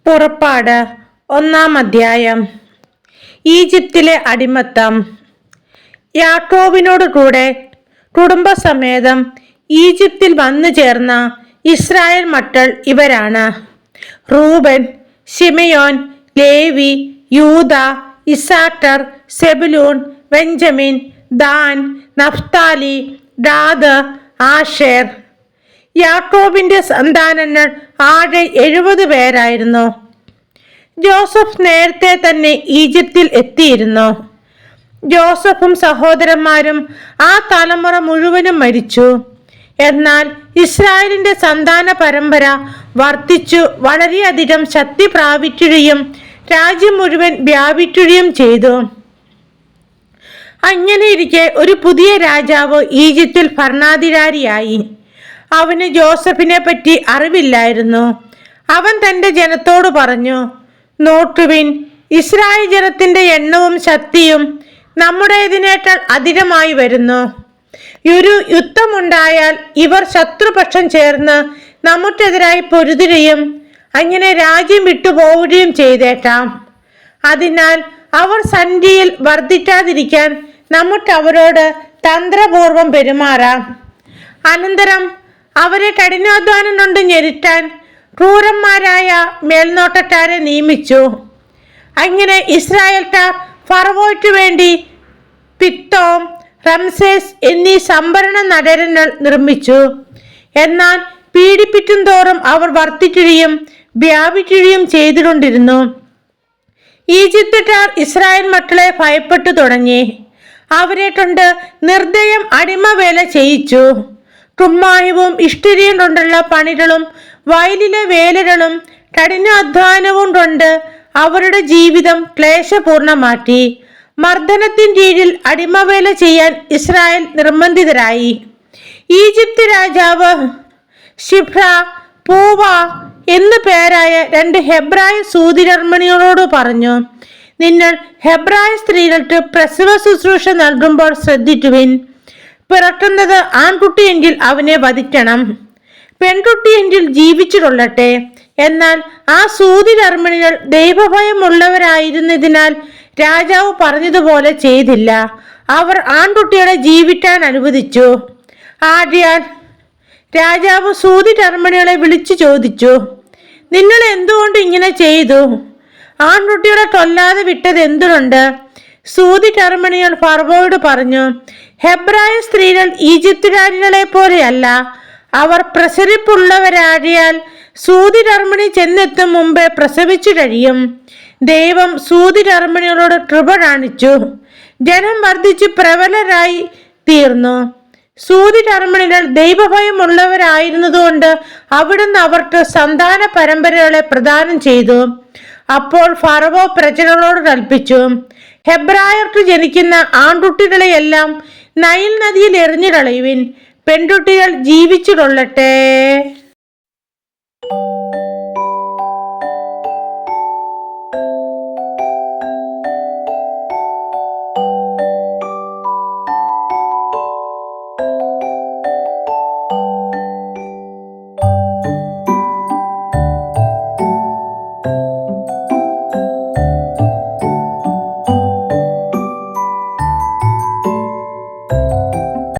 പുറപ്പാട് 1-ാം അധ്യായം. ഈജിപ്തിലെ അടിമത്തം. യാക്കോബിനോട് കൂടെ കുടുംബസമേതം ഈജിപ്തിൽ വന്നു ചേർന്ന ഇസ്രായേൽ മക്കൾ ഇവരാണ്: Reuben, Simeon, Levi, Judah, Issachar, Zebulun, Benjamin, Dan, Naphtali, Gad, Asher. യാക്കോബിന്റെ സന്താനങ്ങൾ ആകെ 70 പേരായിരുന്നു. ജോസഫ് നേരത്തെ തന്നെ ഈജിപ്തിൽ എത്തിയിരുന്നു. ജോസഫും സഹോദരന്മാരും ആ തലമുറ മുഴുവനും മരിച്ചു. എന്നാൽ ഇസ്രായേലിന്റെ സന്താന പരമ്പര വർദ്ധിച്ചു വളരെയധികം ശക്തി പ്രാപിക്കുകയും രാജ്യം മുഴുവൻ വ്യാപിക്കുകയും ചെയ്തു. അങ്ങനെയിരിക്കെ ഒരു പുതിയ രാജാവ് ഈജിപ്തിൽ ഭരണാധികാരിയായി. അവന് ജോസഫിനെ പറ്റി അറിവില്ലായിരുന്നു. അവൻ തന്റെ ജനത്തോട് പറഞ്ഞു: നോക്കുവിൻ, ഇസ്രായേൽ ജനത്തിന്റെ എണ്ണവും ശക്തിയും നമ്മുടേതിനേക്കാൾ അധികമായി വരുന്നു. ഒരു യുദ്ധമുണ്ടായാൽ ഇവർ ശത്രുപക്ഷം ചേർന്ന് നമുക്കെതിരായി പൊരുതുകയും അങ്ങനെ രാജ്യം വിട്ടുപോവുകയും ചെയ്തേക്കാം. അതിനാൽ അവർ സന്ധിയിൽ വർദ്ധിക്കാതിരിക്കാൻ നമുക്ക് അവരോട് തന്ത്രപൂർവം പെരുമാറാം. അനന്തരം അവരെ കഠിനാധ്വാനം കൊണ്ട് ഞെരുക്കാൻ ക്രൂരന്മാരായ മേൽനോട്ടക്കാരെ നിയമിച്ചു. അങ്ങനെ ഇസ്രായേൽക്കാർ ഫറവോയ്ക്ക് വേണ്ടി പിത്തോം, റംസേസ് എന്നീ സംഭരണ നഗരങ്ങൾ നിർമ്മിച്ചു. എന്നാൽ പീഡിപ്പിക്കും തോറും അവർ വർദ്ധിക്കുകയും വ്യാപിക്കുകയും ചെയ്തുകൊണ്ടിരുന്നു. ഈജിപ്തുകാർ ഇസ്രായേൽ മക്കളെ ഭയപ്പെട്ടു തുടങ്ങി. അവരെ കൊണ്ട് നിർദ്ദയം അടിമവേല ചെയ്യിച്ചു. കുമ്മായവും ഇഷ്ടിരിയും കൊണ്ടുള്ള പണികളും വയലിലെ വേലകളും കഠിനാധ്വാനവും കൊണ്ട് അവരുടെ ജീവിതം ക്ലേശപൂർണമാക്കി. മർദ്ദനത്തിൻ കീഴിൽ അടിമവേല ചെയ്യാൻ ഇസ്രായേൽ നിർബന്ധിതരായി. ഈജിപ്ത് രാജാവ് ശിഫ്ര, പൂവ എന്നു പേരായ 2 ഹെബ്രായ സൂതികർമ്മിണികളോട് പറഞ്ഞു: നിങ്ങൾ ഹെബ്രായ സ്ത്രീകൾക്ക് പ്രസവ ശുശ്രൂഷ നൽകുമ്പോൾ ശ്രദ്ധിക്കുവിൻ. പിറക്കുന്നത് ആൺകുട്ടിയെങ്കിൽ അവനെ വധിക്കണം, പെൺകുട്ടിയെങ്കിൽ ജീവിച്ചു കൊള്ളട്ടെ. എന്നാൽ ആ സൂതികർമ്മിണികൾ ദൈവഭയമുള്ളവരായിരുന്നതിനാൽ രാജാവ് പറഞ്ഞതുപോലെ ചെയ്തില്ല. അവർ ആൺകുട്ടികളെ ജീവിക്കാൻ അനുവദിച്ചു. ആദ്യാൽ രാജാവ് സൂതികർമ്മിണികളെ വിളിച്ചു ചോദിച്ചു: നിങ്ങൾ എന്തുകൊണ്ട് ഇങ്ങനെ ചെയ്തു? ആൺകുട്ടികളെ കൊല്ലാതെ വിട്ടത് എന്തുകൊണ്ട്? സൂതികർമ്മിണികൾ ഫറവോയോട് പറഞ്ഞു: ഹെബ്രായ സ്ത്രീകൾ ഈജിപ്തുകാരികളെ പോലെയല്ല. അവർ പ്രസരിപ്പുള്ളവരാകിയാൽ സൂതികർമ്മിണി ചെന്നെത്തും മുമ്പേ പ്രസവിച്ചു കഴിയും. ദൈവം സൂതികർമ്മിണികളോട് കൃപ കാണിച്ചു. ജനം വർദ്ധിച്ച് പ്രബലരായി തീർന്നു. സൂതികർമ്മിണികൾ ദൈവഭയമുള്ളവരായിരുന്നതുകൊണ്ട് അവിടുന്ന് അവർക്ക് സന്താന പരമ്പരകളെ പ്രദാനം ചെയ്തു. അപ്പോൾ ഫറവോ പ്രജകളോട് കൽപ്പിച്ചു: ഹെബ്രായർക്ക് ജനിക്കുന്ന ആൺകുട്ടികളെയെല്ലാം നൈൽ നദിയിൽ എറിഞ്ഞു കളയുവിൻ, പെൺകുട്ടികൾ ജീവിച്ചു കൊള്ളട്ടെ.